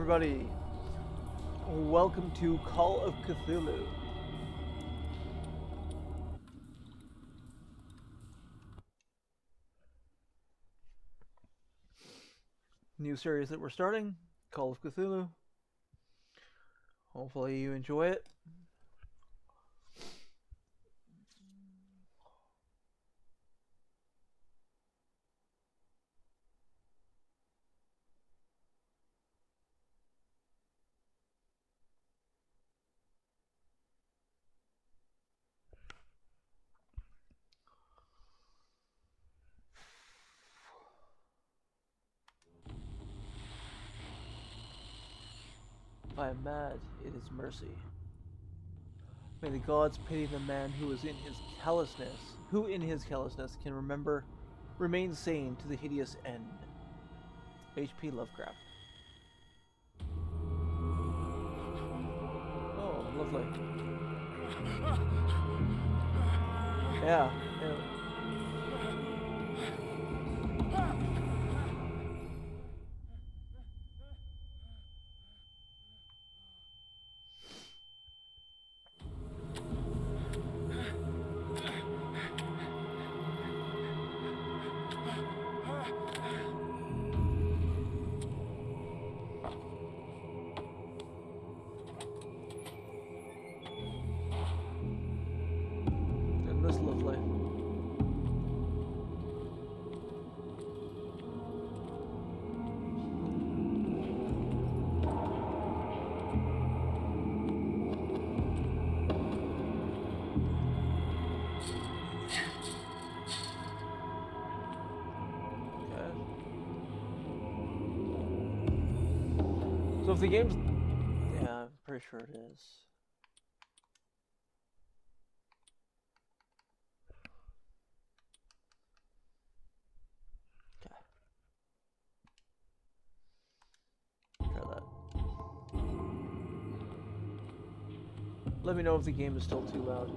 everybody. Welcome to Call of Cthulhu. New series that we're starting, Call of Cthulhu. Hopefully you enjoy it. If I am mad, it is mercy. May the gods pity the man who in his callousness can remain sane to the hideous end. H.P. Lovecraft. Oh, lovely. Yeah. That's lovely. So if the game's... Yeah, I'm pretty sure it is. Okay. Try that. Let me know if the game is still too loud.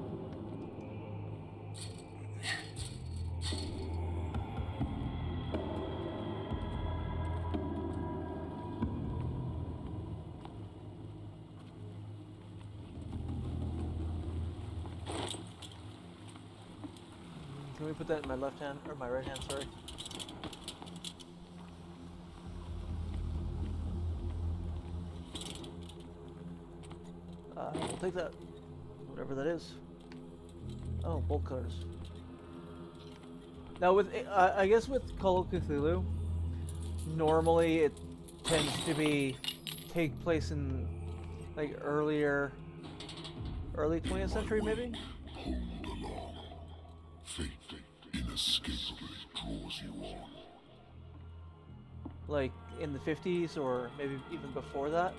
Can we put that in my left hand, or my right hand, sorry? We'll take that. Whatever that is. Oh, bolt cutters. Now with, I guess with Call of Cthulhu, normally it tends to take place in, like, early 20th century, maybe? Hold along. Fate inescapably draws you on. Like in the 50s, or maybe even before that?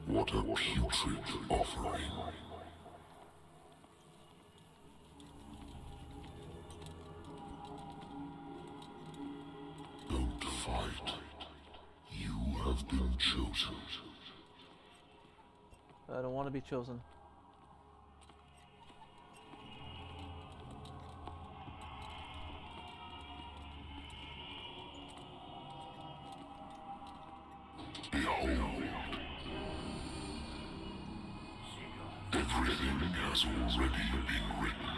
What a putrid offering. Don't fight. You have been chosen. I don't want to be chosen. Behold. Everything has already been written.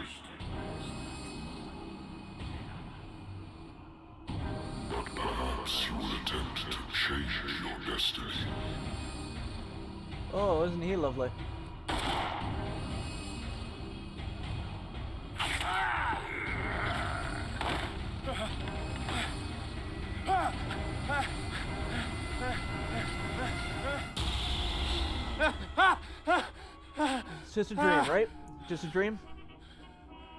But perhaps you will attempt to change your destiny. Oh, isn't he lovely? It's just a dream, right? Just a dream?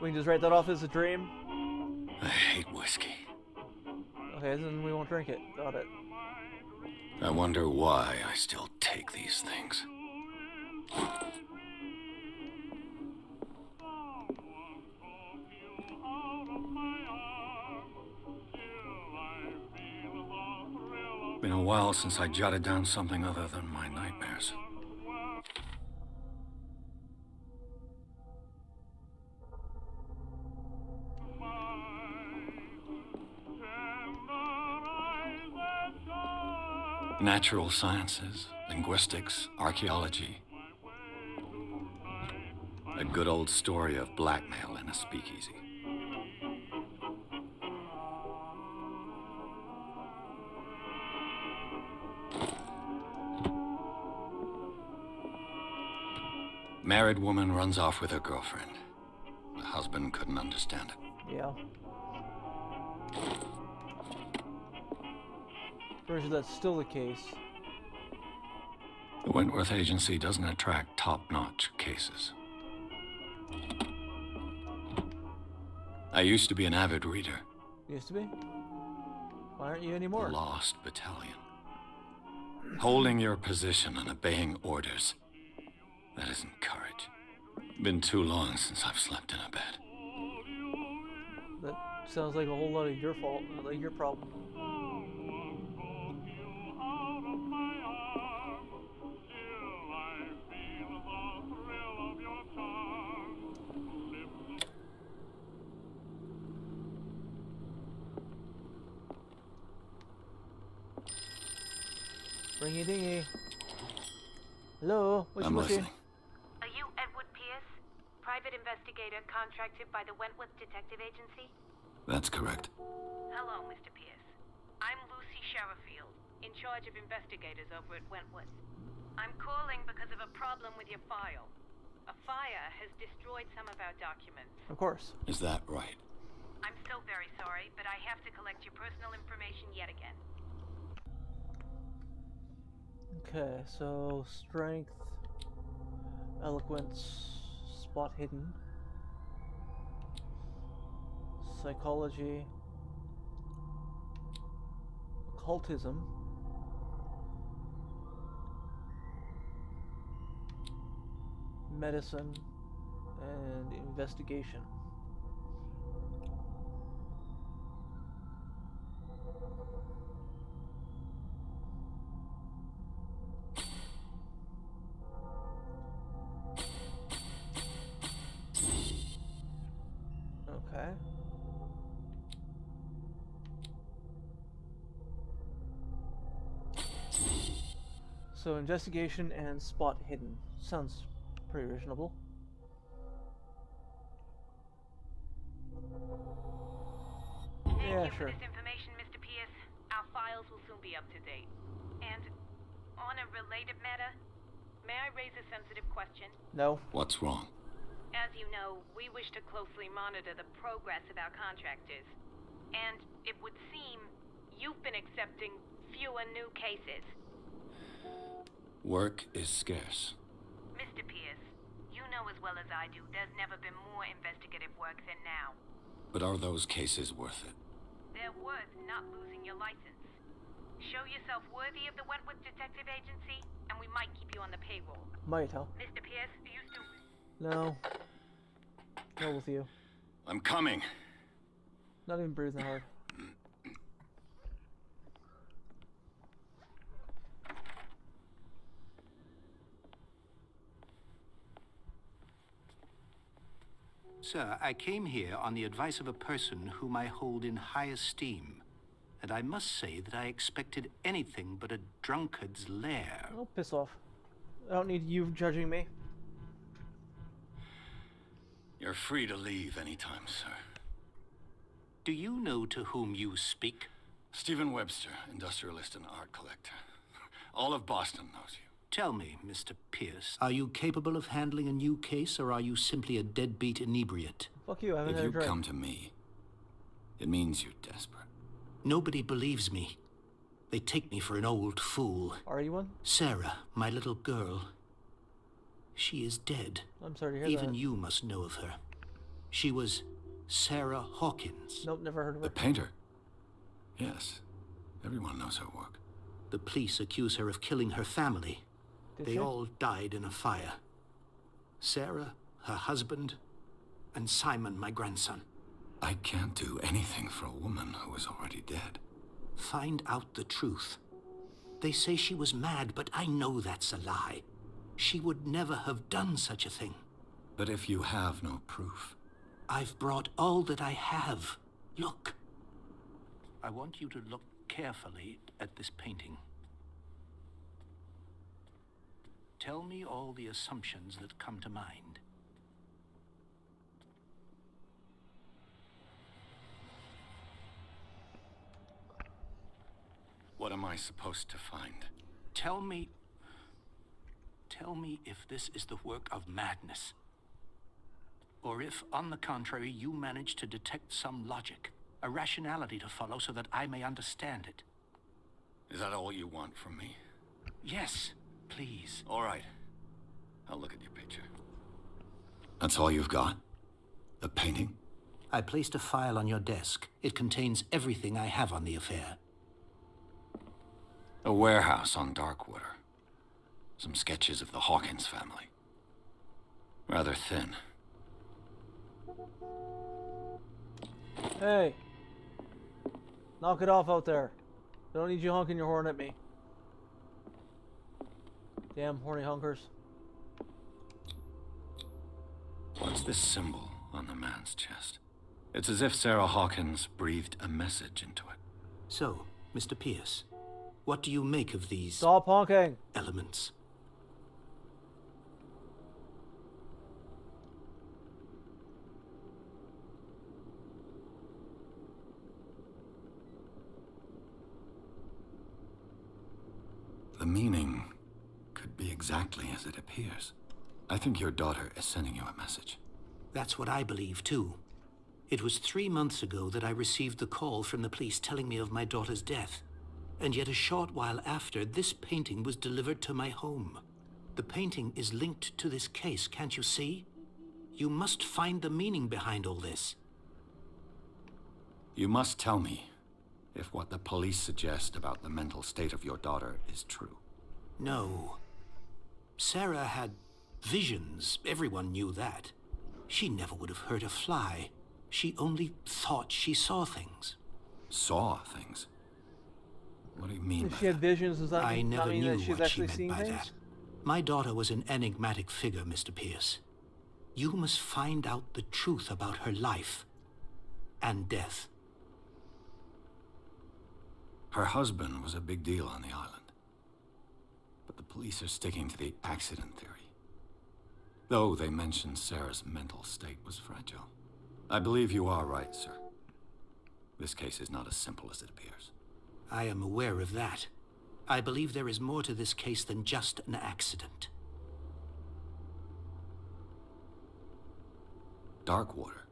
We can just write that off as a dream? I hate whiskey. Okay, then we won't drink it. Got it. I wonder why I still take these things. Been a while since I jotted down something other than my nightmares. Natural sciences, linguistics, archaeology. A good old story of blackmail in a speakeasy. Married woman runs off with her girlfriend. The husband couldn't understand it. Yeah. Pretty sure that's still the case. The Wentworth Agency doesn't attract top-notch cases. I used to be an avid reader. Used to be? Why aren't you anymore? The Lost Battalion. Holding your position and obeying orders. That isn't courage. Been too long since I've slept in a bed. That sounds like a whole lot of your fault, like your problem. Ringy dingy. Hello, I'm listening. Are you Edward Pierce, private investigator contracted by the Wentworth Detective Agency? That's correct. Hello, Mr. Pierce. I'm Lucy Sherifield, in charge of investigators over at Wentworth. I'm calling because of a problem with your file. A fire has destroyed some of our documents. Of course. Is that right? I'm so very sorry, but I have to collect your personal information yet again. Okay, so strength, eloquence, spot hidden, psychology, occultism, medicine, and investigation. Okay. So investigation and spot hidden. Sounds pretty reasonable. Yeah, Thank you sure. for this information, Mr. Pierce. Our files will soon be up to date. And on a related matter, may I raise a sensitive question? No. What's wrong? As you know, we wish to closely monitor the progress of our contractors. And it would seem you've been accepting fewer new cases. Work is scarce. Mr. Pierce, you know as well as I do there's never been more investigative work than now. But are those cases worth it? They're worth not losing your license. Show yourself worthy of the Wentworth Detective Agency, and we might keep you on the payroll. Might, huh? Mr. Pierce, are you still... No. No with you. I'm coming. Not even breathing hard. Sir, I came here on the advice of a person whom I hold in high esteem. And I must say that I expected anything but a drunkard's lair. Oh, piss off. I don't need you judging me. You're free to leave anytime, sir. Do you know to whom you speak? Stephen Webster, industrialist and art collector. All of Boston knows you. Tell me, Mr. Pierce, are you capable of handling a new case, or are you simply a deadbeat inebriate? Fuck you, I haven't If had a you drink. come to me, it means you're desperate. Nobody believes me. They take me for an old fool. Are you one? Sarah, my little girl, she is dead. I'm sorry to hear Even that. you must know of her. She was Sarah Hawkins. Nope, never heard of The her. painter? Yes. Everyone knows her work. The police accuse her of killing her family. Did They she? all died in a fire. Sarah, her husband, and Simon, my grandson. I can't do anything for a woman who is already dead. Find out the truth. They say she was mad, but I know that's a lie. She would never have done such a thing. But if you have no proof... I've brought all that I have. Look. I want you to look carefully at this painting. Tell me all the assumptions that come to mind. What am I supposed to find? Tell me if this is the work of madness. Or if, on the contrary, you manage to detect some logic, a rationality to follow so that I may understand it. Is that all you want from me? Yes, please. All right. I'll look at your picture. That's all you've got? The painting? I placed a file on your desk. It contains everything I have on the affair. A warehouse on Darkwater. Some sketches of the Hawkins family. Rather thin. Hey! Knock it off out there. Don't need you honking your horn at me. Damn horny honkers. What's this symbol on the man's chest? It's as if Sarah Hawkins breathed a message into it. So, Mr. Pierce, what do you make of these Stop honking! elements? The meaning could be exactly as it appears. I think your daughter is sending you a message. That's what I believe, too. It was 3 months ago that I received the call from the police telling me of my daughter's death. And yet a short while after, this painting was delivered to my home. The painting is linked to this case, can't you see? You must find the meaning behind all this. You must tell me if what the police suggest about the mental state of your daughter is true. No. Sarah had visions. Everyone knew that. She never would have hurt a fly. She only thought she saw things. Saw things? What do you mean by If she had that? visions, does that I mean never knew that she's what she actually meant seeing by things? that. My daughter was an enigmatic figure, Mr. Pierce. You must find out the truth about her life and death. Her husband was a big deal on the island. But the police are sticking to the accident theory. Though they mentioned Sarah's mental state was fragile. I believe you are right, sir. This case is not as simple as it appears. I am aware of that. I believe there is more to this case than just an accident. Darkwater.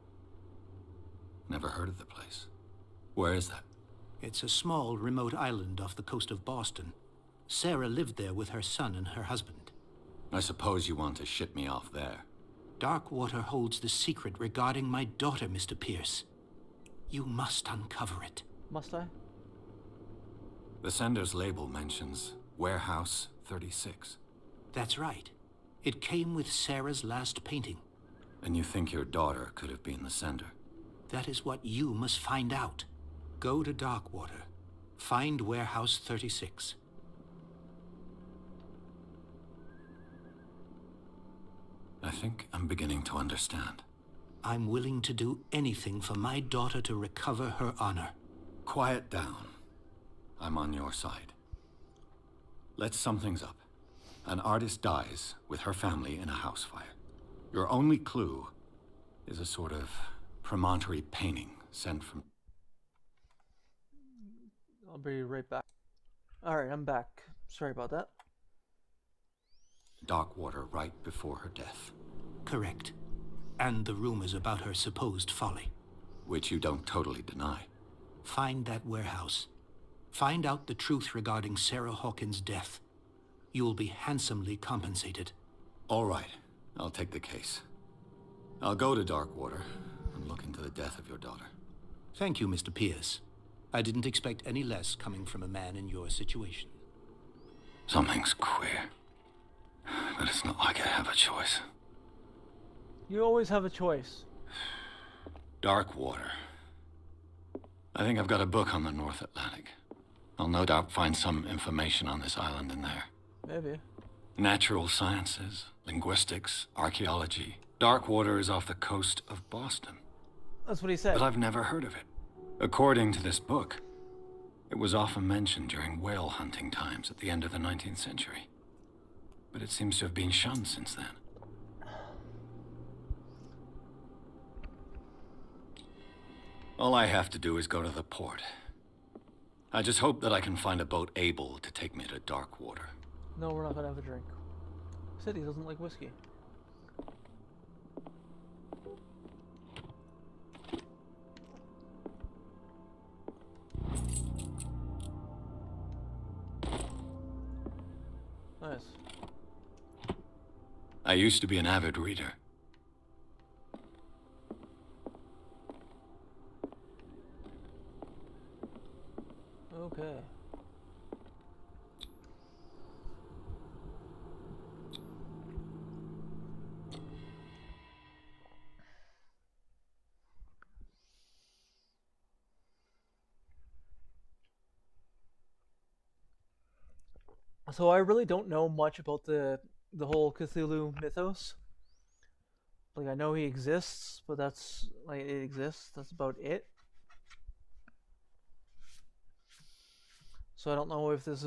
Never heard of the place. Where is that? It's a small, remote island off the coast of Boston. Sarah lived there with her son and her husband. I suppose you want to ship me off there. Darkwater holds the secret regarding my daughter, Mr. Pierce. You must uncover it. Must I? The sender's label mentions Warehouse 36. That's right. It came with Sarah's last painting. And you think your daughter could have been the sender? That is what you must find out. Go to Darkwater. Find Warehouse 36. I think I'm beginning to understand. I'm willing to do anything for my daughter to recover her honor. Quiet down. I'm on your side. Let's sum things up. An artist dies with her family in a house fire. Your only clue is a sort of promontory painting sent from... I'll be right back. Alright, I'm back. Sorry about that. Darkwater right before her death. Correct. And the rumors about her supposed folly. Which you don't totally deny. Find that warehouse. Find out the truth regarding Sarah Hawkins' death. You will be handsomely compensated. All right, I'll take the case. I'll go to Darkwater and look into the death of your daughter. Thank you, Mr. Pierce. I didn't expect any less coming from a man in your situation. Something's queer. But it's not like I have a choice. You always have a choice. Darkwater. I think I've got a book on the North Atlantic. I'll no doubt find some information on this island in there. Maybe. Natural sciences, linguistics, archaeology. Darkwater is off the coast of Boston. That's what he said. But I've never heard of it. According to this book, it was often mentioned during whale hunting times at the end of the 19th century. but it seems to have been shunned since then. All I have to do is go to the port. I just hope that I can find a boat able to take me to dark water. No, we're not gonna have a drink. Said he doesn't like whiskey. Nice. I used to be an avid reader. Okay. So I really don't know much about the whole Cthulhu mythos. Like, I know he exists, but that's like, it exists. That's about it. So I don't know if this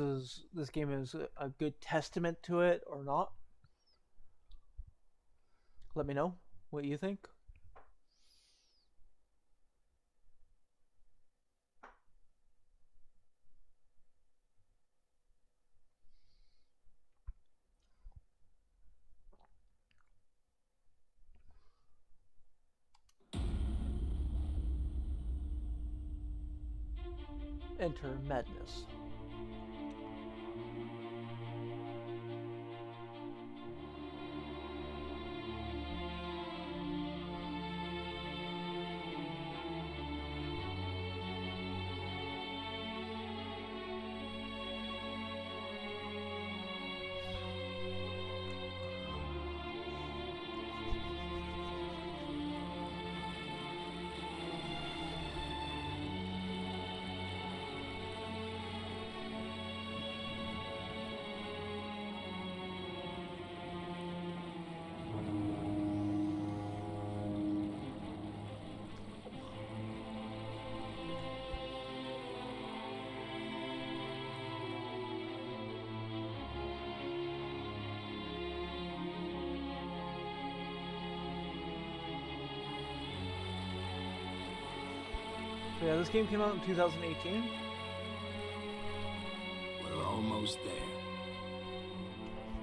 game is a good testament to it or not. Let me know what you think. Enter madness. So yeah, this game came out in 2018. We're almost there.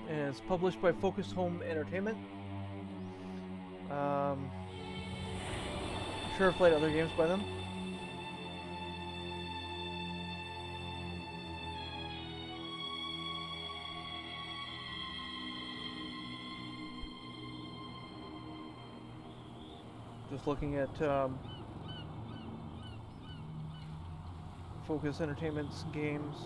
And it's published by Focus Home Entertainment. Sure, I've played other games by them. Just looking at Focus Entertainment's games.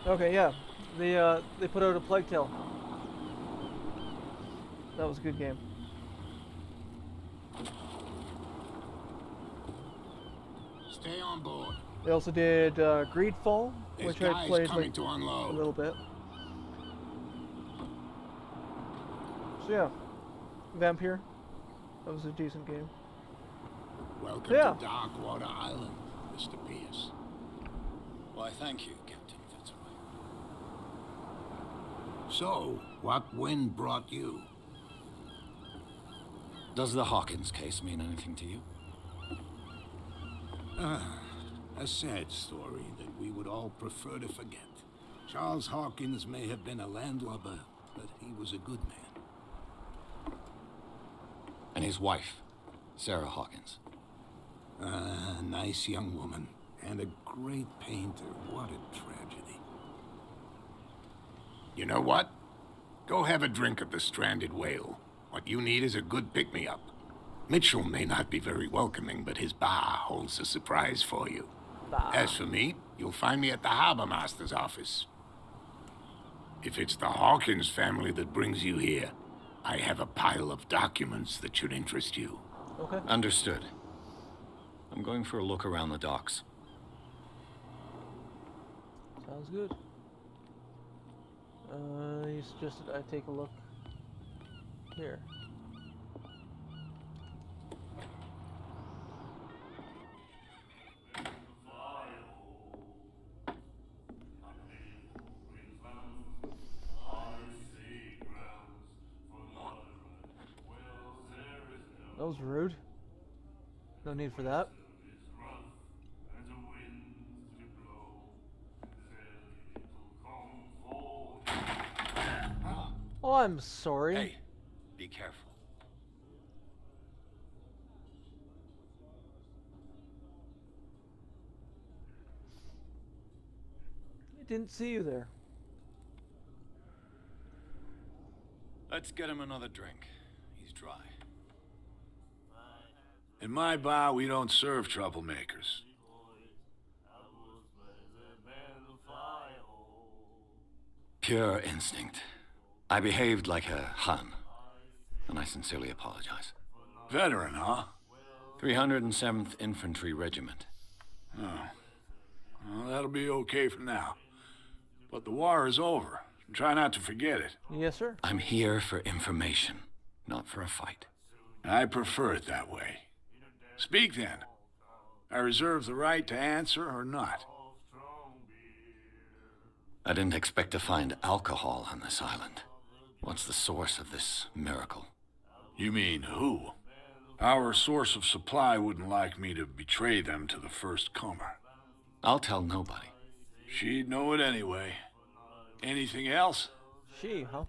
Okay, yeah, they put out a Plague Tale. That was a good game. Stay on board. They also did Greedfall, This which I guy's played coming like to a unload. little bit. So yeah, Vampire. That was a decent game. Welcome Yeah. to Darkwater Island, Mr. Pierce. Why, thank you, Captain Fitzroy. So, what wind brought you? Does the Hawkins case mean anything to you? A sad story that we would all prefer to forget. Charles Hawkins may have been a landlubber, but he was a good man. And his wife, Sarah Hawkins. A nice young woman, and a great painter. What a tragedy. You know what? Go have a drink at the Stranded Whale. What you need is a good pick-me-up. Mitchell may not be very welcoming, but his bar holds a surprise for you. As for me, you'll find me at the Harbor Master's office. If it's the Hawkins family that brings you here, I have a pile of documents that should interest you. Okay. Understood. I'm going for a look around the docks. Sounds good. He suggested I take a look here. That was rude. No need for that. Oh, I'm sorry. Hey, be careful. I didn't see you there. Let's get him another drink. He's dry. In my bar, we don't serve troublemakers. Pure instinct. I behaved like a Hun, and I sincerely apologize. Veteran, huh? 307th Infantry Regiment. Oh. Well, that'll be okay for now. But the war is over. Try not to forget it. Yes, sir. I'm here for information, not for a fight. I prefer it that way. Speak then. I reserve the right to answer or not. I didn't expect to find alcohol on this island. What's the source of this miracle? You mean who? Our source of supply wouldn't like me to betray them to the first comer. I'll tell nobody. She'd know it anyway. Anything else? She, huh?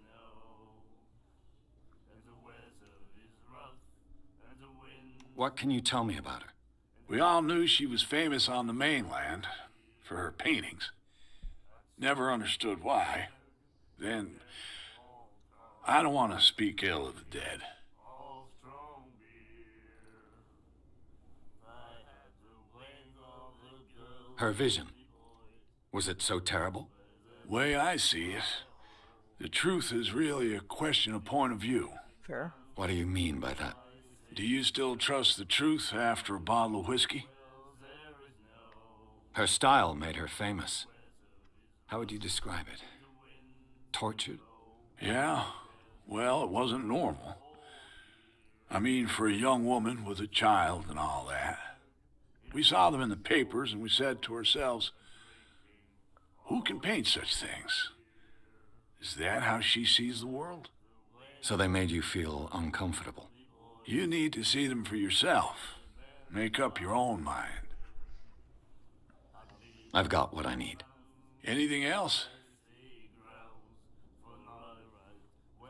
What can you tell me about her? We all knew she was famous on the mainland for her paintings. Never understood why. Then, I don't want to speak ill of the dead. Her vision. Was it so terrible? Way I see it, the truth is really a question of point of view. Fair. What do you mean by that? Do you still trust the truth after a bottle of whiskey? Her style made her famous. How would you describe it? Tortured? Yeah, well, it wasn't normal. I mean, for a young woman with a child and all that. We saw them in the papers and we said to ourselves, who can paint such things? Is that how she sees the world? So they made you feel uncomfortable. You need to see them for yourself. Make up your own mind. I've got what I need. Anything else?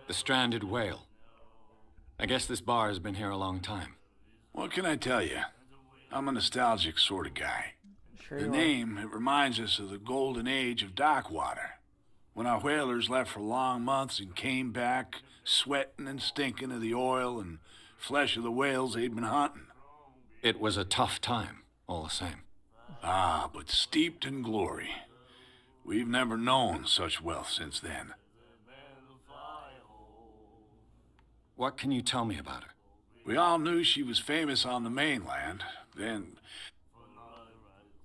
The stranded whale. I guess this bar has been here a long time. What can I tell you? I'm a nostalgic sort of guy. Sure The you name, it reminds us of the golden age of dock water. When our whalers left for long months and came back sweating and stinking of the oil and flesh of the whales they'd been hunting. It was a tough time, all the same. Ah, but steeped in glory. We've never known such wealth since then. What can you tell me about her? We all knew she was famous on the mainland. Then,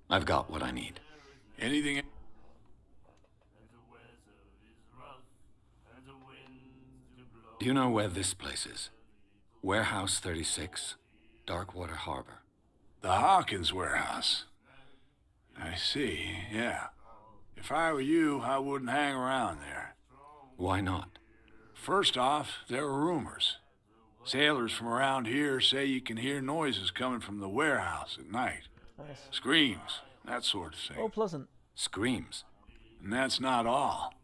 I've got what I need. anything... Do you know where this place is? Warehouse 36, Darkwater Harbor. The Hawkins warehouse. I see, yeah. If I were you, I wouldn't hang around there. Why not? First off, there are rumors. Sailors from around here say you can hear noises coming from the warehouse at night. Nice. Screams, that sort of thing. Oh, pleasant. Screams. And that's not all.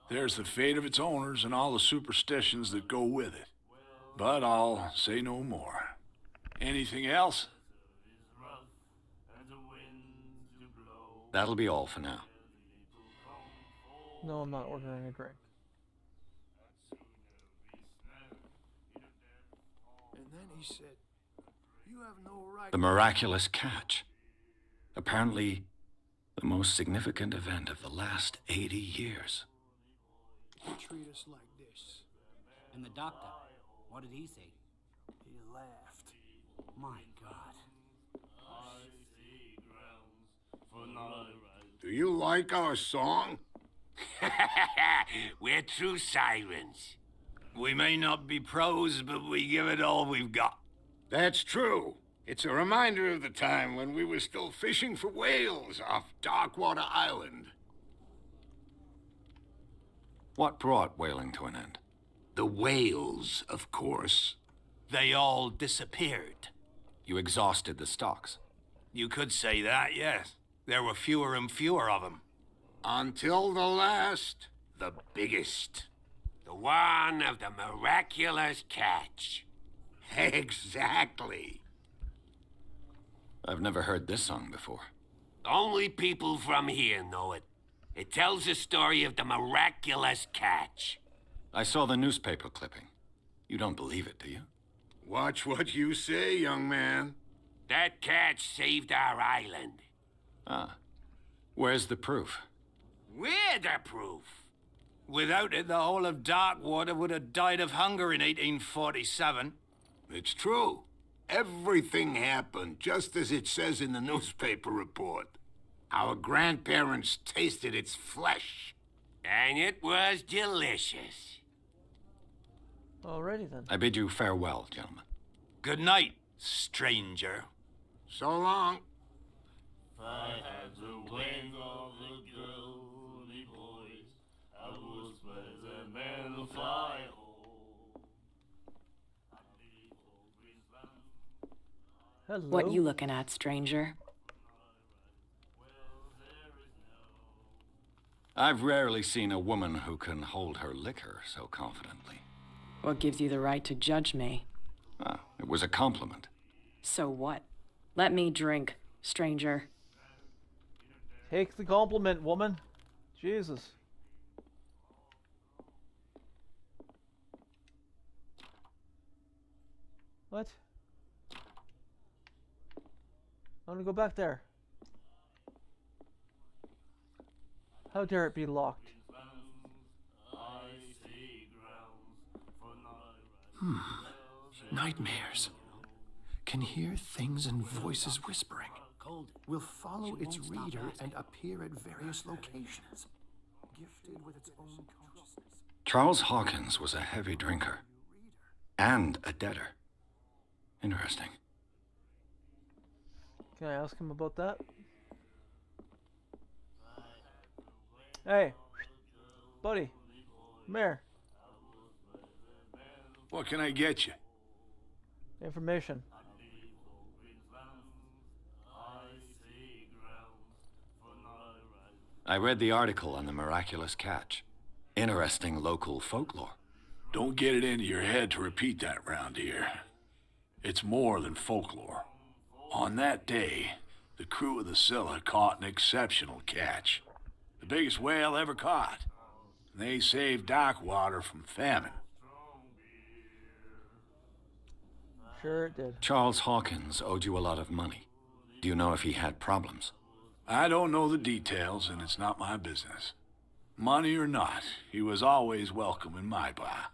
There's the fate of its owners and all the superstitions that go with it. But I'll say no more. Anything else? That'll be all for now. No, I'm not ordering a drink. And then he said, you have no right... The miraculous catch. Apparently, the most significant event of the last 80 years. to treat us like this. And the doctor, what did he say? He laughed. My God. Do you like our song? We're true sirens. We may not be pros, but we give it all we've got. That's true. It's a reminder of the time when we were still fishing for whales off Darkwater Island. What brought whaling to an end? The whales, of course. They all disappeared. You exhausted the stocks. You could say that, yes. There were fewer and fewer of them. Until the last, the biggest. The one of the miraculous catch. Exactly. I've never heard this song before. Only people from here know it. It tells the story of the miraculous catch. I saw the newspaper clipping. You don't believe it, do you? Watch what you say, young man. That catch saved our island. Ah. Where's the proof? We're the proof. Without it, the whole of Darkwater would have died of hunger in 1847. It's true. Everything happened just as it says in the newspaper report. Our grandparents tasted its flesh. And it was delicious. Alrighty then. I bid you farewell, gentlemen. Good night, stranger. So long. I had the wings of the girly boys. I was present and the fly Hello. What you looking at, stranger? I've rarely seen a woman who can hold her liquor so confidently. What gives you the right to judge me? Ah, it was a compliment. So what? Let me drink, stranger. Take the compliment, woman. Jesus. What? I want to go back there. How dare it be locked? Nightmares. Can hear things and voices whispering. Will follow its reader and appear at various locations. Gifted with its own consciousness. Charles Hawkins was a heavy drinker. And a debtor. Interesting. Can I ask him about that? Hey, buddy, come here. What can I get you? Information. I read the article on the miraculous catch. Interesting local folklore. Don't get it into your head to repeat that round here. It's more than folklore. On that day, the crew of the Scylla caught an exceptional catch. The biggest whale ever caught. They saved Darkwater from famine. Sure it did. Charles Hawkins owed you a lot of money. Do you know if he had problems? I don't know the details, and it's not my business. Money or not, he was always welcome in my bar.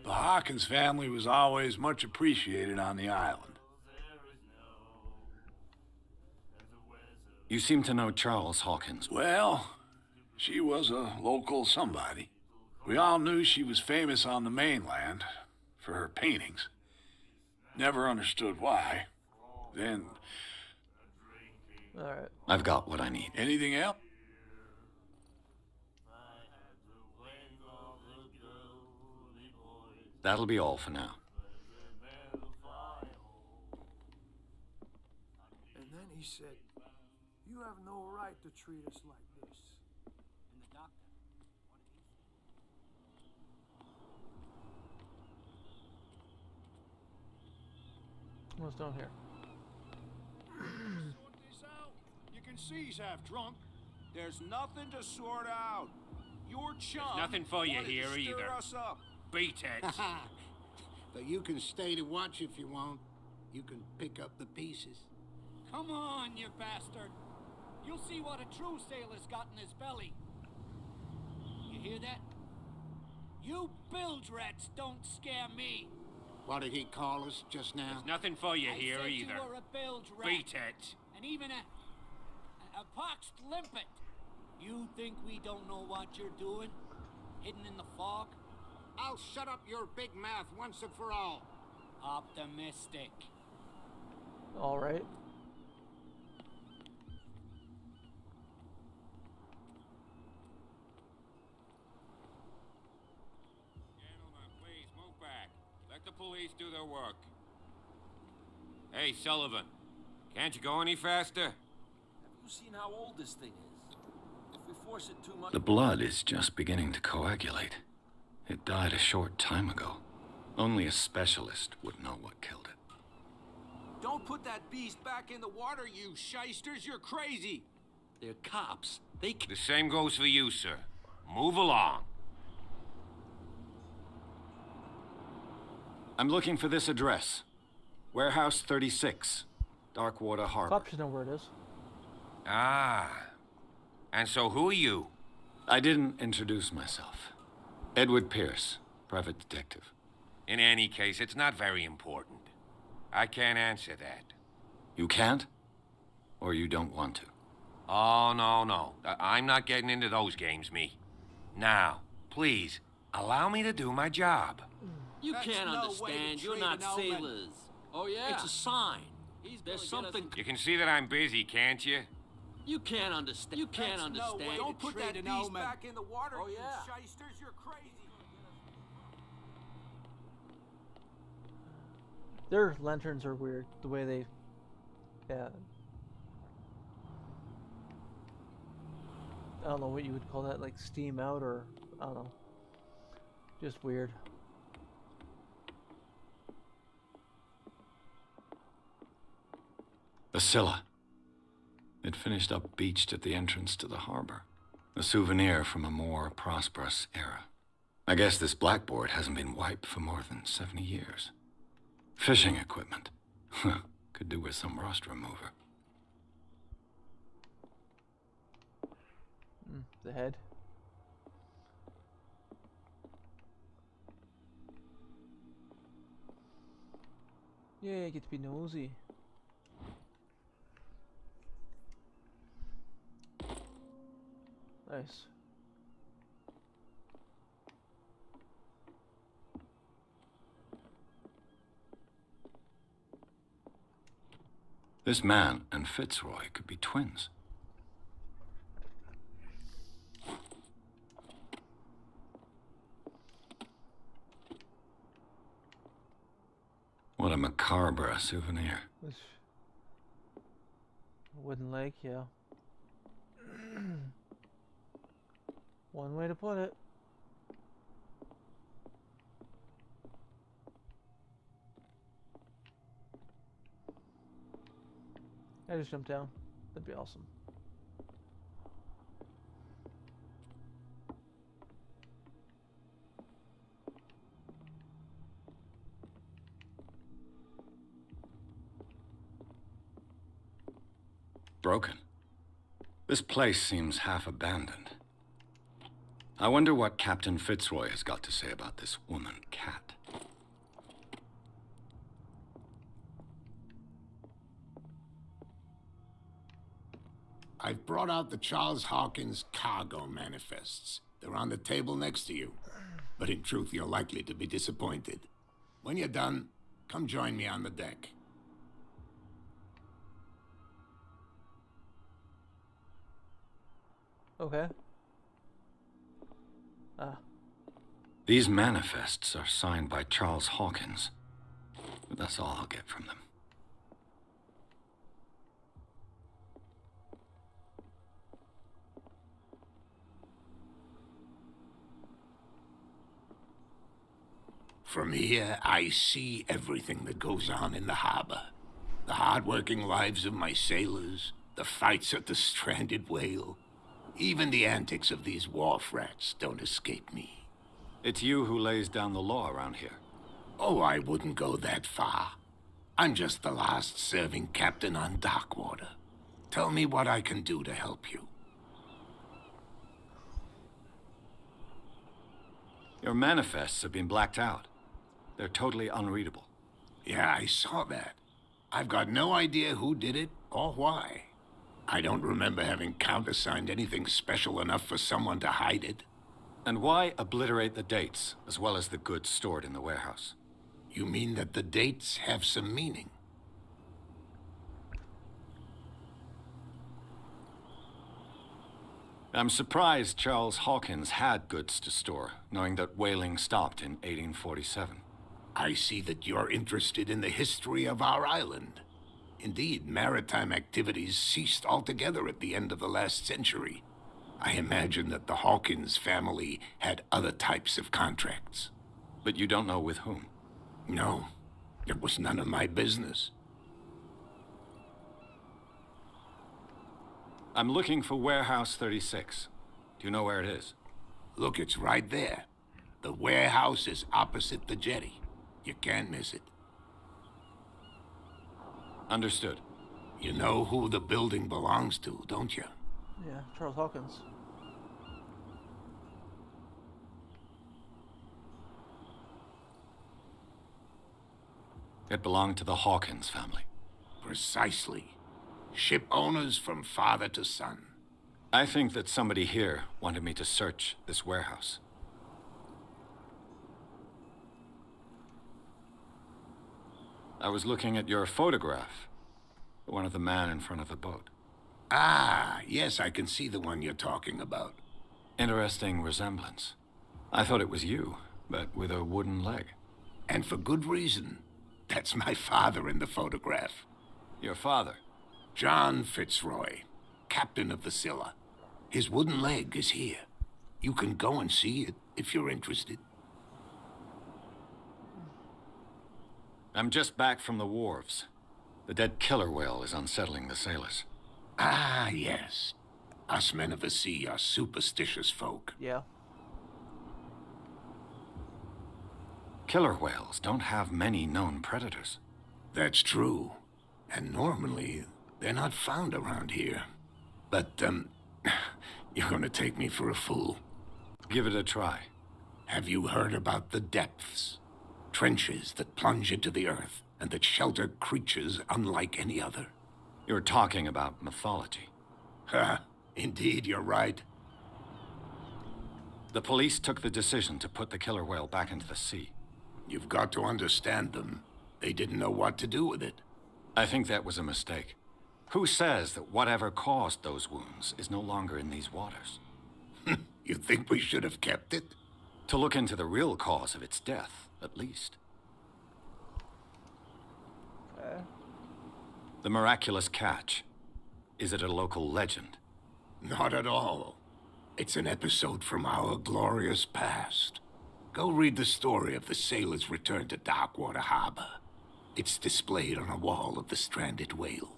The Hawkins family was always much appreciated on the island. You seem to know Charles Hawkins. Well, she was a local somebody. We all knew she was famous on the mainland for her paintings. Never understood why. Then... Alright. I've got what I need. Anything else? That'll be all for now. And then he said, "You have no right to treat us like this." And the doctor, what did he say? What's down here? Sort this out. You can see he's half drunk. There's nothing to sort out. Your chum. There's nothing for you wanted to here stir either. Us up. Beat it. But you can stay to watch if you want. You can pick up the pieces. Come on, you bastard. You'll see what a true sailor's got in his belly. You hear that? You bilge rats don't scare me. What did he call us just now? There's nothing for you I here said either. You were a bilge rat. Beat it. And even a poxed limpet. You think we don't know what you're doing? Hidden in the fog? I'll shut up your big mouth once and for all. Optimistic. All right. Gentlemen, please move back. Let the police do their work. Hey, Sullivan. Can't you go any faster? Have you seen how old this thing is? If we force it too much... The blood is just beginning to coagulate. It died a short time ago. Only a specialist would know what killed it. Don't put that beast back in the water, you shysters. You're crazy. They're cops. They... The same goes for you, sir. Move along. I'm looking for this address. Warehouse 36, Darkwater Harbor. Cops should know where it is. Ah. And so who are you? I didn't introduce myself. Edward Pierce, private detective. In any case, it's not very important. I can't answer that. You can't? Or you don't want to? Oh, no. I'm not getting into those games, me. Now, please, allow me to do my job. You That's can't no understand. way to You're treat not an omen. sailors. Oh, yeah? It's a sign. There's something... You can see that I'm busy, can't you? You can't understand. You can't understand. Don't put that beast back in the water, Oh, yeah. you shysters. You're crazy. Their lanterns are weird. The way they... Yeah. I don't know what you would call that, like steam out or... I don't know. Just weird. The Scylla. It finished up beached at the entrance to the harbor. A souvenir from a more prosperous era. I guess this blackboard hasn't been wiped for more than 70 years. Fishing equipment. Could do with some rust remover. The head. Yeah, I get to be nosy. Nice. This man and Fitzroy could be twins. What a macabre souvenir. Which I wouldn't like, yeah. One way to put it. I just jump down. That'd be awesome. Broken. This place seems half abandoned. I wonder what Captain Fitzroy has got to say about this woman cat. I've brought out the Charles Hawkins cargo manifests. They're on the table next to you. But in truth, you're likely to be disappointed. When you're done, come join me on the deck. Okay. These manifests are signed by Charles Hawkins. But that's all I'll get from them. From here, I see everything that goes on in the harbor. The hard-working lives of my sailors, the fights at the stranded whale. Even the antics of these wharf rats don't escape me. It's you who lays down the law around here. Oh, I wouldn't go that far. I'm just the last serving captain on Darkwater. Tell me what I can do to help you. Your manifests have been blacked out. They're totally unreadable. Yeah, I saw that. I've got no idea who did it or why. I don't remember having countersigned anything special enough for someone to hide it. And why obliterate the dates, as well as the goods stored in the warehouse? You mean that the dates have some meaning? I'm surprised Charles Hawkins had goods to store, knowing that whaling stopped in 1847. I see that you're interested in the history of our island. Indeed, maritime activities ceased altogether at the end of the last century. I imagine that the Hawkins family had other types of contracts. But you don't know with whom? No, it was none of my business. I'm looking for Warehouse 36. Do you know where it is? Look, it's right there. The warehouse is opposite the jetty. You can't miss it. Understood. You know who the building belongs to, don't you? Yeah, Charles Hawkins. It belonged to the Hawkins family. Precisely. Ship owners from father to son. I think that somebody here wanted me to search this warehouse. I was looking at your photograph. One of the man in front of the boat. Ah, yes, I can see the one you're talking about. Interesting resemblance. I thought it was you, but with a wooden leg. And for good reason. That's my father in the photograph. Your father? John Fitzroy, captain of the Scylla. His wooden leg is here. You can go and see it if you're interested. I'm just back from the wharves. The dead killer whale is unsettling the sailors. Ah, yes. Us men of the sea are superstitious folk. Yeah. Killer whales don't have many known predators. That's true. And normally, they're not found around here. But, you're gonna take me for a fool. Give it a try. Have you heard about the depths? Trenches that plunge into the earth and that shelter creatures unlike any other. You're talking about mythology. Ha, indeed, you're right. The police took the decision to put the killer whale back into the sea. You've got to understand them. They didn't know what to do with it. I think that was a mistake. Who says that whatever caused those wounds is no longer in these waters? You think we should have kept it? To look into the real cause of its death, at least. The miraculous catch. Is it a local legend? Not at all. It's an episode from our glorious past. Go read the story of the sailor's return to Darkwater Harbor. It's displayed on a wall of the stranded whale.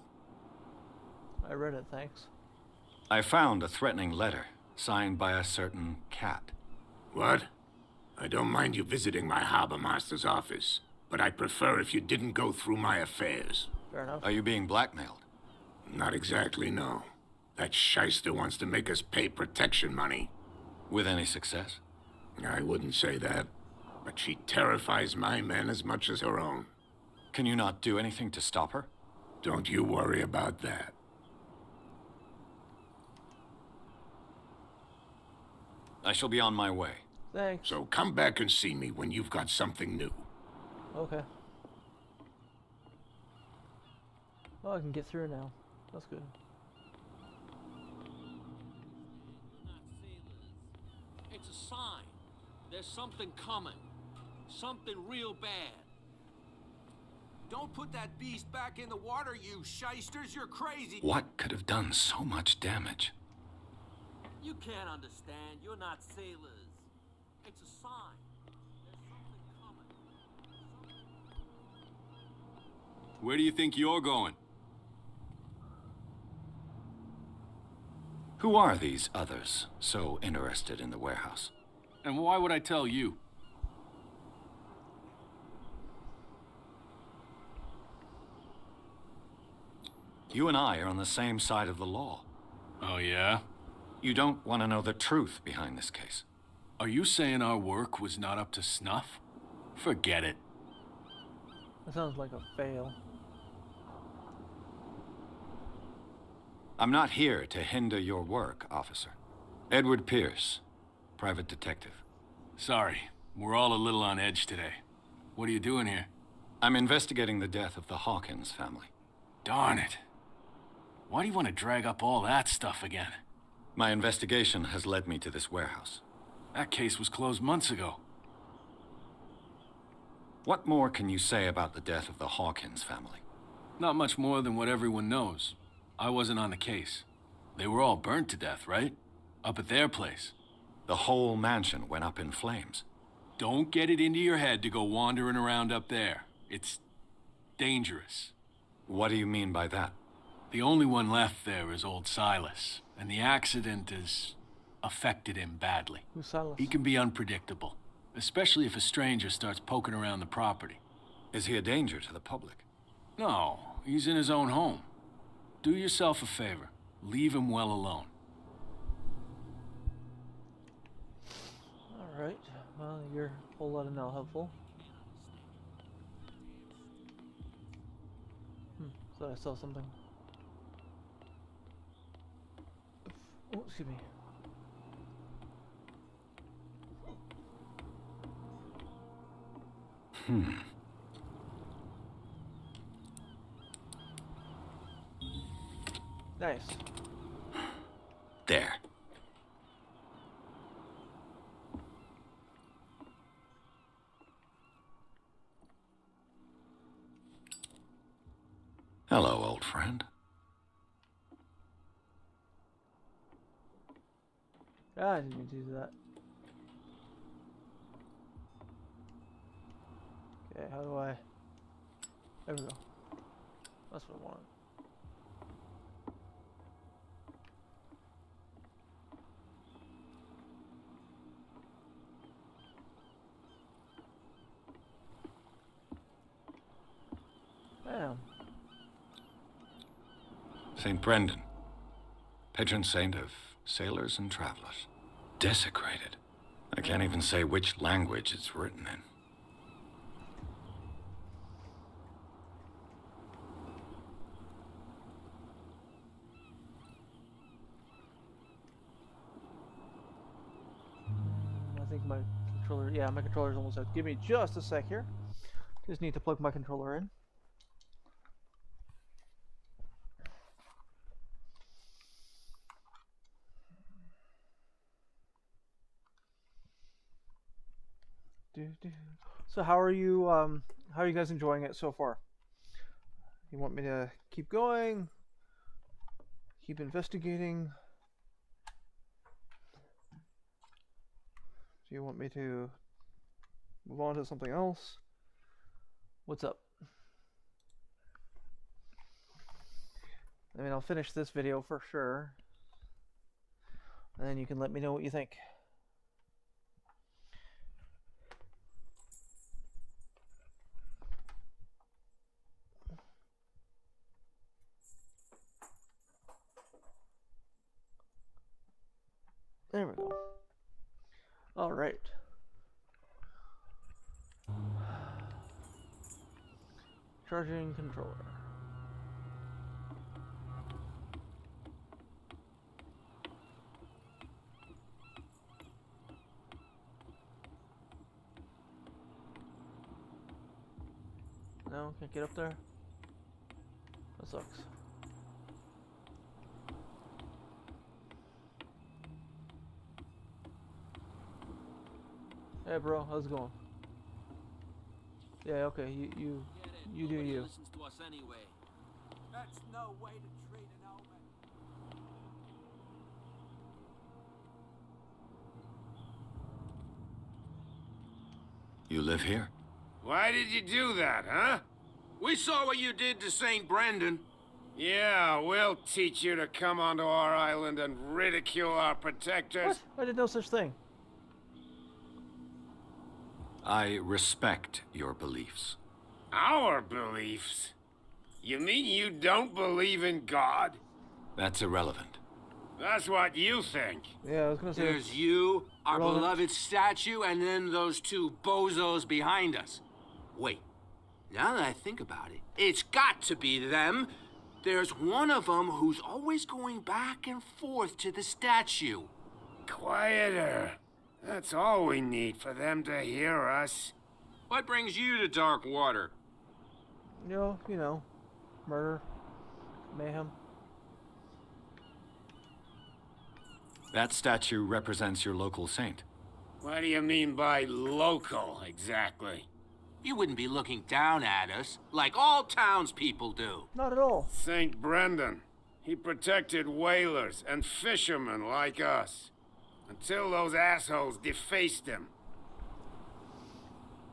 I read it, thanks. I found a threatening letter, signed by a certain cat. What? I don't mind you visiting my harbor master's office, but I'd prefer if you didn't go through my affairs. Fair enough. Are you being blackmailed? Not exactly, no. That shyster wants to make us pay protection money. With any success? I wouldn't say that, but she terrifies my men as much as her own. Can you not do anything to stop her? Don't you worry about that. I shall be on my way. Thanks. So come back and see me when you've got something new. Okay. Oh, I can get through now. That's good. It's a sign. There's something coming. Something real bad. Don't put that beast back in the water, you shysters. You're crazy. What could have done so much damage? You can't understand. You're not sailors. It's a sign. There's something coming. Where do you think you're going? Who are these others so interested in the warehouse? And why would I tell you? You and I are on the same side of the law. Oh, yeah? You don't want to know the truth behind this case. Are you saying our work was not up to snuff? Forget it. That sounds like a fail. I'm not here to hinder your work, officer. Edward Pierce, private detective. Sorry, we're all a little on edge today. What are you doing here? I'm investigating the death of the Hawkins family. Darn it. Why do you want to drag up all that stuff again? My investigation has led me to this warehouse. That case was closed months ago. What more can you say about the death of the Hawkins family? Not much more than what everyone knows. I wasn't on the case. They were all burnt to death, right? Up at their place. The whole mansion went up in flames. Don't get it into your head to go wandering around up there. It's dangerous. What do you mean by that? The only one left there is old Silas, and the accident has affected him badly. Who's Silas? He can be unpredictable, especially if a stranger starts poking around the property. Is he a danger to the public? No, he's in his own home. Do yourself a favor. Leave him well alone. Alright, well, you're a whole lot of now helpful. Thought I saw something. Oh, excuse me. Nice. There. Hello, old friend. Ah, I didn't mean to do that. Okay, how do I... There we go. That's what I want. Damn. St. Brendan, patron saint of sailors and travelers. Desecrated. I can't even say which language it's written in. I think my controller, yeah, my controller's almost out. Give me just a sec here. Just need to plug my controller in. So how are you guys enjoying it so far? You want me to keep going? Keep investigating? Do you want me to move on to something else? What's up? I mean, I'll finish this video for sure. And then you can let me know what you think. There we go. All right. Charging controller. No, can't get up there. That sucks. Hey bro, how's it going? Yeah, okay, you do you. Listens to us anyway. That's no way to treat an old man. You live here? Why did you do that, huh? We saw what you did to St. Brendan. Yeah, we'll teach you to come onto our island and ridicule our protectors. What? I did no such thing. I respect your beliefs. Our beliefs? You mean you don't believe in God? That's irrelevant. That's what you think. Yeah, I was gonna say. There's you, our Relevant. beloved statue, and then those two bozos behind us. Wait, now that I think about it, it's got to be them. There's one of them who's always going back and forth to the statue. Quieter. That's all we need for them to hear us. What brings you to Darkwater? You know, murder, mayhem. That statue represents your local saint. What do you mean by local, exactly? You wouldn't be looking down at us, like all townspeople do. Not at all. St. Brendan. He protected whalers and fishermen like us. Until those assholes defaced him.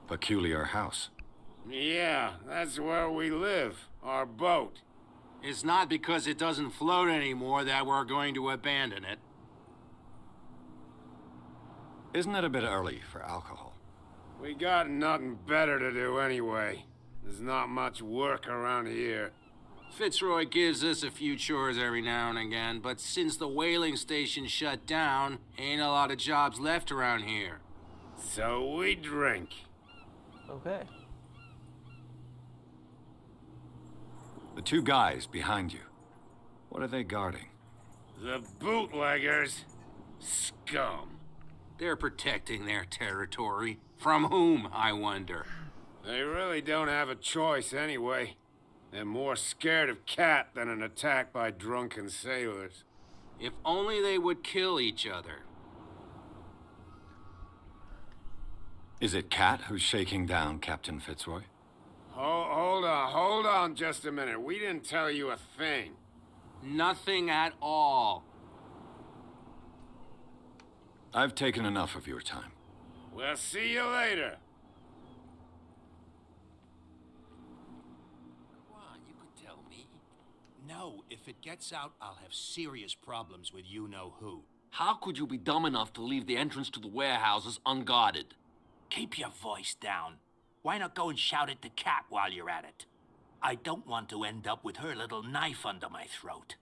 Peculiar house. Yeah, that's where we live. Our boat. It's not because it doesn't float anymore that we're going to abandon it. Isn't it a bit early for alcohol? We got nothing better to do anyway. There's not much work around here. Fitzroy gives us a few chores every now and again, but since the whaling station shut down, ain't a lot of jobs left around here. So we drink. Okay. The two guys behind you. What are they guarding? The bootleggers. Scum. They're protecting their territory. From whom, I wonder? They really don't have a choice anyway. They're more scared of Cat than an attack by drunken sailors. If only they would kill each other. Is it Cat who's shaking down Captain Fitzroy? Hold on just a minute. We didn't tell you a thing. Nothing at all. I've taken enough of your time. We'll see you later. Come on, you could tell me. No, if it gets out, I'll have serious problems with you-know-who. How could you be dumb enough to leave the entrance to the warehouses unguarded? Keep your voice down. Why not go and shout at the cat while you're at it? I don't want to end up with her little knife under my throat.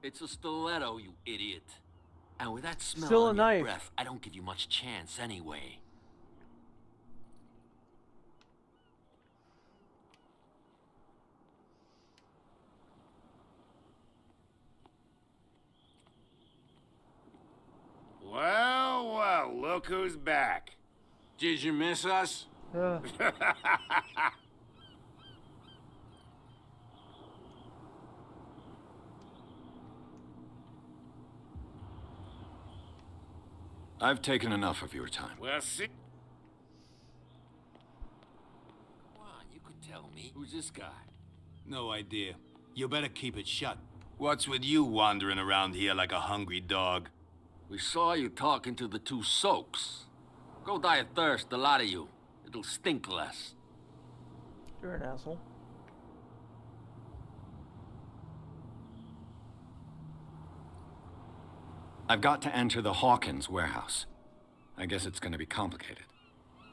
It's a stiletto, you idiot. And with that smell Still a on your knife. breath, I don't give you much chance anyway. Well, look who's back. Did you miss us? I've taken enough of your time. We'll see. Come on, you could tell me. Who's this guy? No idea. You better keep it shut. What's with you wandering around here like a hungry dog? We saw you talking to the two soaks. Go die of thirst, the lot of you. It'll stink less. You're an asshole. I've got to enter the Hawkins warehouse. I guess it's going to be complicated.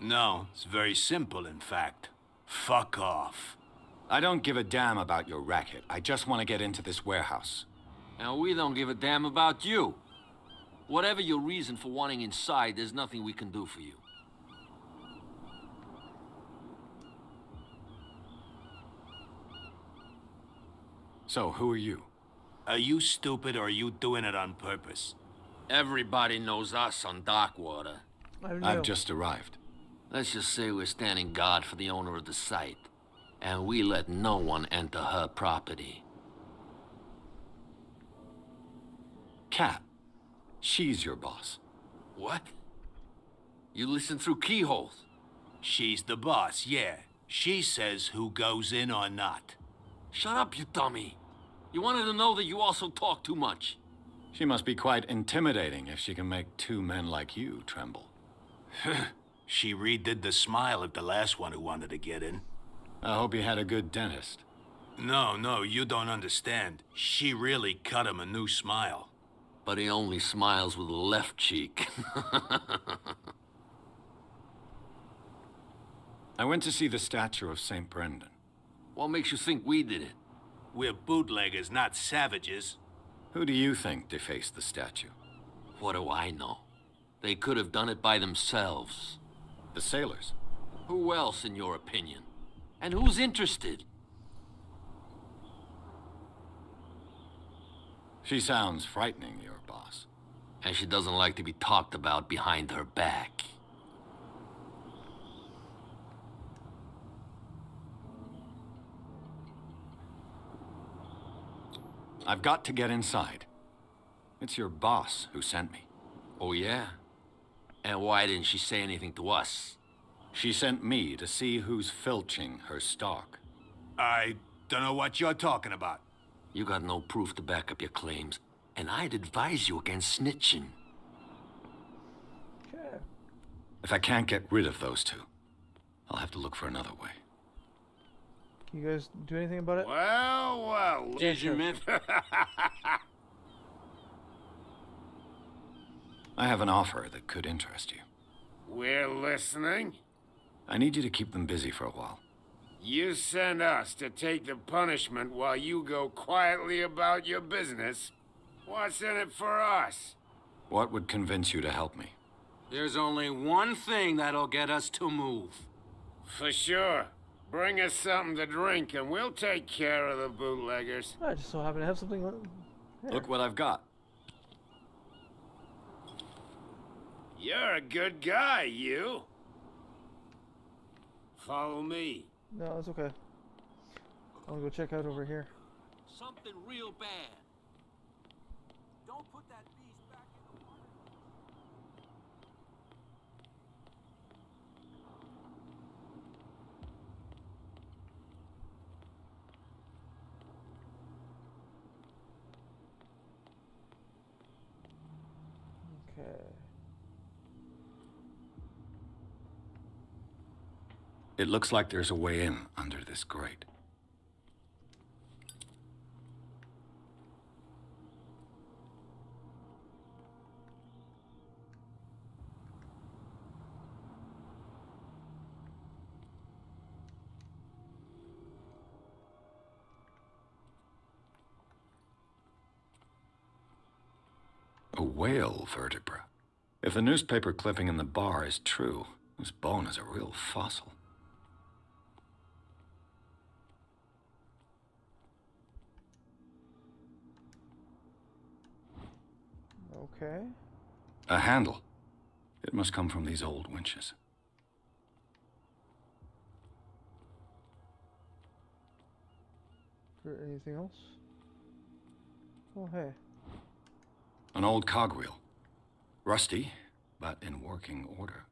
No, it's very simple, in fact. Fuck off. I don't give a damn about your racket. I just want to get into this warehouse. And we don't give a damn about you. Whatever your reason for wanting inside, there's nothing we can do for you. So, who are you? Are you stupid or are you doing it on purpose? Everybody knows us on Darkwater. I've just arrived. Let's just say we're standing guard for the owner of the site. And we let no one enter her property. Cat. She's your boss. What? You listen through keyholes? She's the boss, yeah. She says who goes in or not. Shut up, you dummy. You wanted to know that you also talk too much. She must be quite intimidating if she can make two men like you tremble. She redid the smile at the last one who wanted to get in. I hope you had a good dentist. No, you don't understand. She really cut him a new smile. But he only smiles with the left cheek. I went to see the statue of St. Brendan. What makes you think we did it? We're bootleggers, not savages. Who do you think defaced the statue? What do I know? They could have done it by themselves. The sailors? Who else, in your opinion? And who's interested? She sounds frightening, your boss. And she doesn't like to be talked about behind her back. I've got to get inside. It's your boss who sent me. Oh, yeah? And why didn't she say anything to us? She sent me to see who's filching her stock. I don't know what you're talking about. You got no proof to back up your claims, and I'd advise you against snitching. Okay. If I can't get rid of those two, I'll have to look for another way. Can you guys do anything about it? Well. Did you, man? I have an offer that could interest you. We're listening. I need you to keep them busy for a while. You send us to take the punishment while you go quietly about your business. What's in it for us? What would convince you to help me? There's only one thing that'll get us to move. For sure. Bring us something to drink and we'll take care of the bootleggers. I just so happen to have something. Look what I've got. You're a good guy, you. Follow me. No, it's okay. I'll go check out over here. Something real bad. Don't put that beast back in the water. Okay. It looks like there's a way in under this grate. A whale vertebra. If the newspaper clipping in the bar is true, this bone is a real fossil. Okay. A handle. It must come from these old winches. Is there anything else? Oh, hey. An old cogwheel. Rusty, but in working order.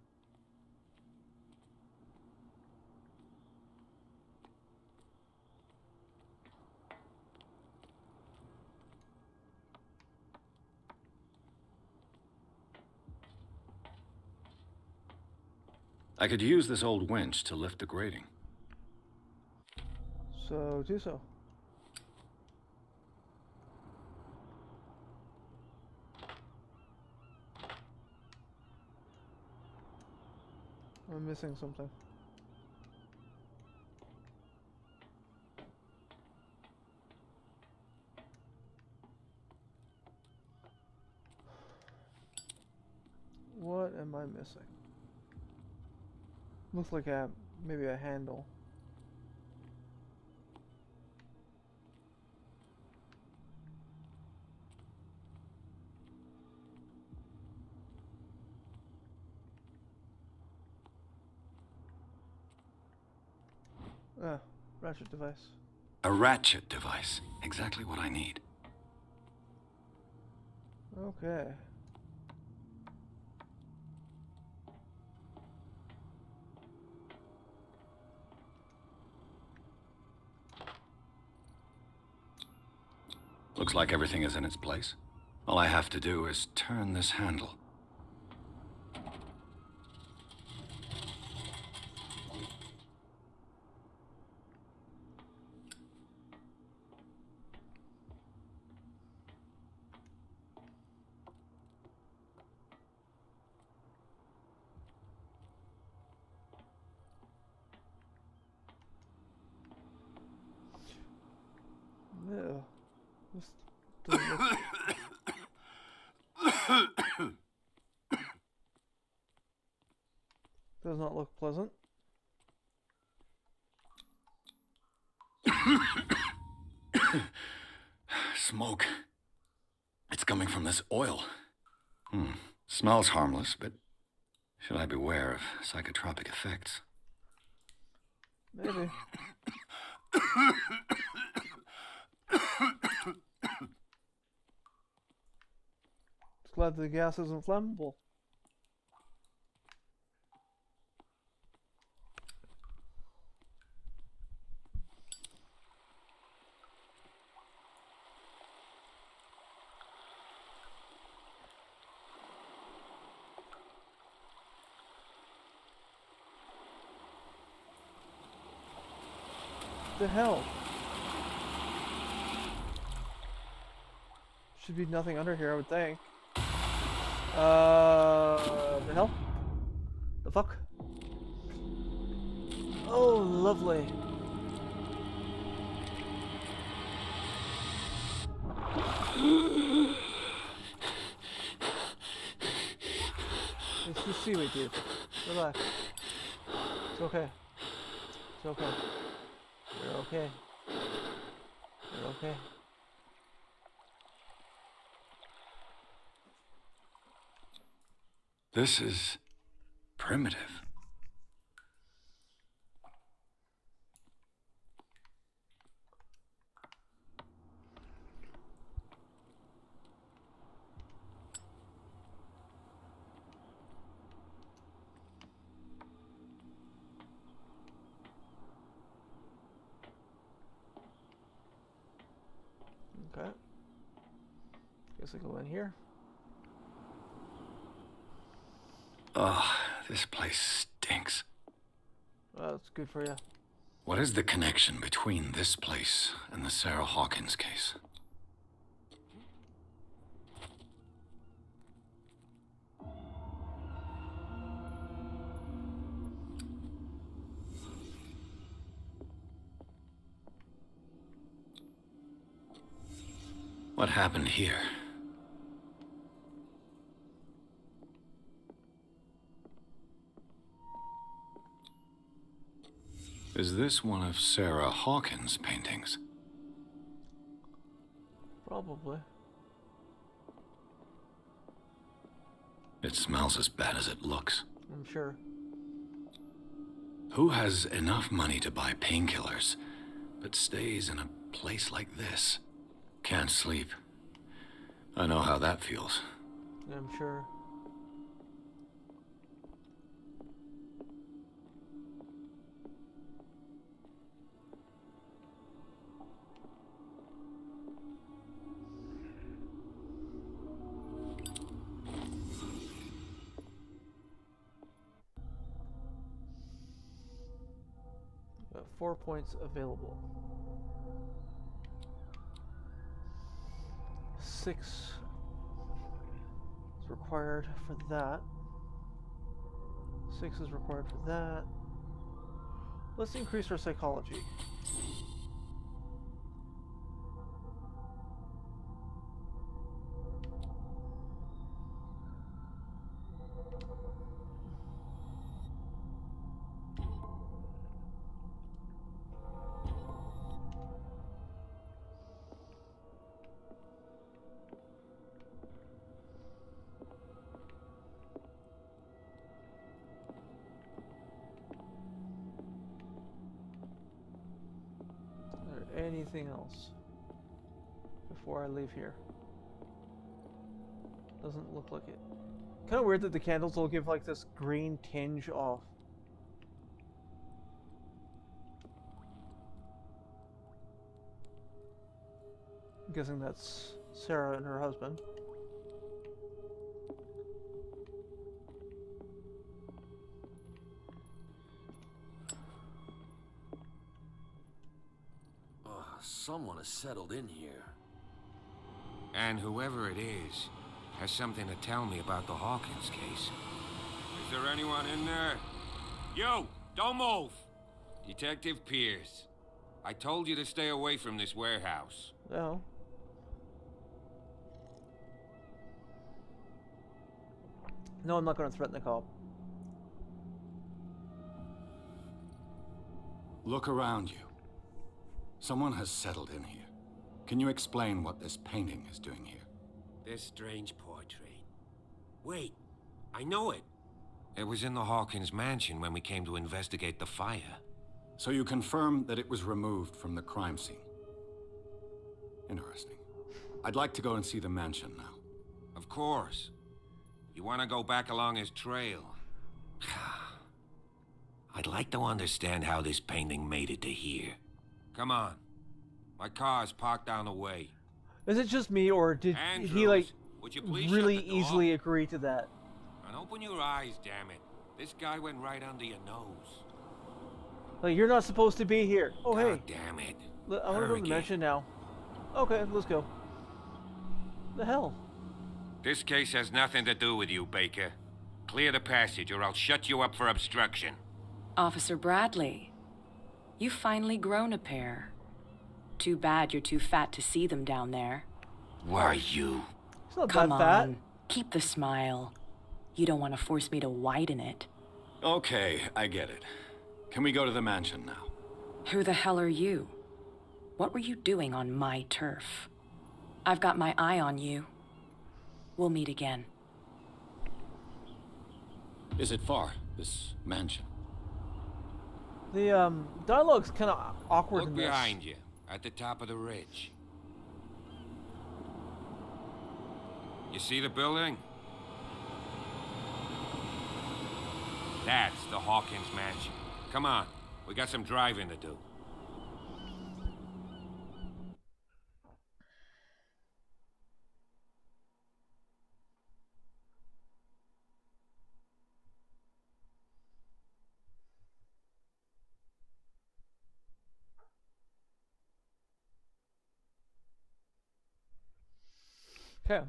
I could use this old winch to lift the grating. So, do so. I'm missing something. What am I missing? Looks like maybe a handle. Ah, ratchet device. A ratchet device. Exactly what I need. Okay. Looks like everything is in its place. All I have to do is turn this handle. No. This doesn't look... Does not look pleasant. Smoke. It's coming from this oil. Smells harmless, but should I beware of psychotropic effects? Maybe. Just glad the gas isn't flammable. What the hell? Should be nothing under here, I would think. The hell? The fuck? Oh, lovely. It's just seaweed, dude. Relax. It's okay. It's okay. You're okay. You're okay. This is primitive. Okay. Guess I go in here. Ugh, this place stinks. Well, that's good for you. What is the connection between this place and the Sarah Hawkins case? What happened here? Is this one of Sarah Hawkins' paintings? Probably. It smells as bad as it looks. I'm sure. Who has enough money to buy painkillers, but stays in a place like this? Can't sleep. I know how that feels. I'm sure. Got 4 points available. 6 is required for that. 6 is required for that. Let's increase our psychology. Anything else before I leave here? Doesn't look like it. Kind of weird that the candles will give like this green tinge off. I'm guessing that's Sarah and her husband. Someone has settled in here. And whoever it is has something to tell me about the Hawkins case. Is there anyone in there? You! Don't move! Detective Pierce. I told you to stay away from this warehouse. No. No, I'm not going to threaten the cop. Look around you. Someone has settled in here. Can you explain what this painting is doing here? This strange portrait. Wait, I know it. It was in the Hawkins mansion when we came to investigate the fire. So you confirm that it was removed from the crime scene? Interesting. I'd like to go and see the mansion now. Of course. You want to go back along his trail? I'd like to understand how this painting made it to here. Come on. My car's parked down the way. Is it just me, or did Andrews, he, like, would you please really shut the door? easily agree to that? And open your eyes, damn it. This guy went right under your nose. Like, you're not supposed to be here. Oh, God hey. damn it. I want to go to the mansion now. Okay, let's go. The hell? This case has nothing to do with you, Baker. Clear the passage, or I'll shut you up for obstruction. Officer Bradley, you've finally grown a pair. Too bad you're too fat to see them down there. Why you? It's not Come that on, fat. keep the smile. You don't want to force me to widen it. Okay, I get it. Can we go to the mansion now? Who the hell are you? What were you doing on my turf? I've got my eye on you. We'll meet again. Is it far, this mansion? The dialogue's kind of awkward Look in this. behind you, at the top of the ridge. You see the building? That's the Hawkins mansion. Come on, we got some driving to do. Okay.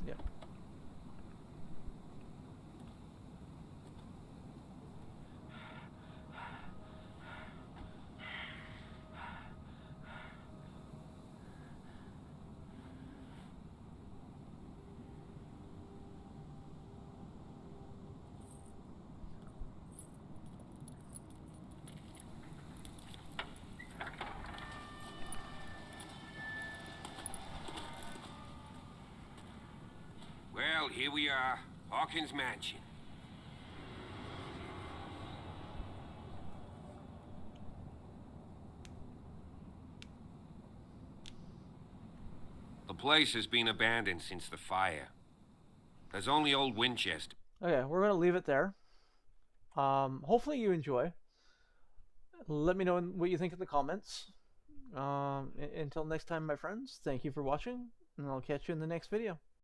Yep. Well, here we are, Hawkins mansion. The place has been abandoned since the fire. There's only old Winchester. Okay, we're gonna leave it there. Hopefully you enjoy. Let me know what you think in the comments. Until next time, my friends, thank you for watching, and I'll catch you in the next video.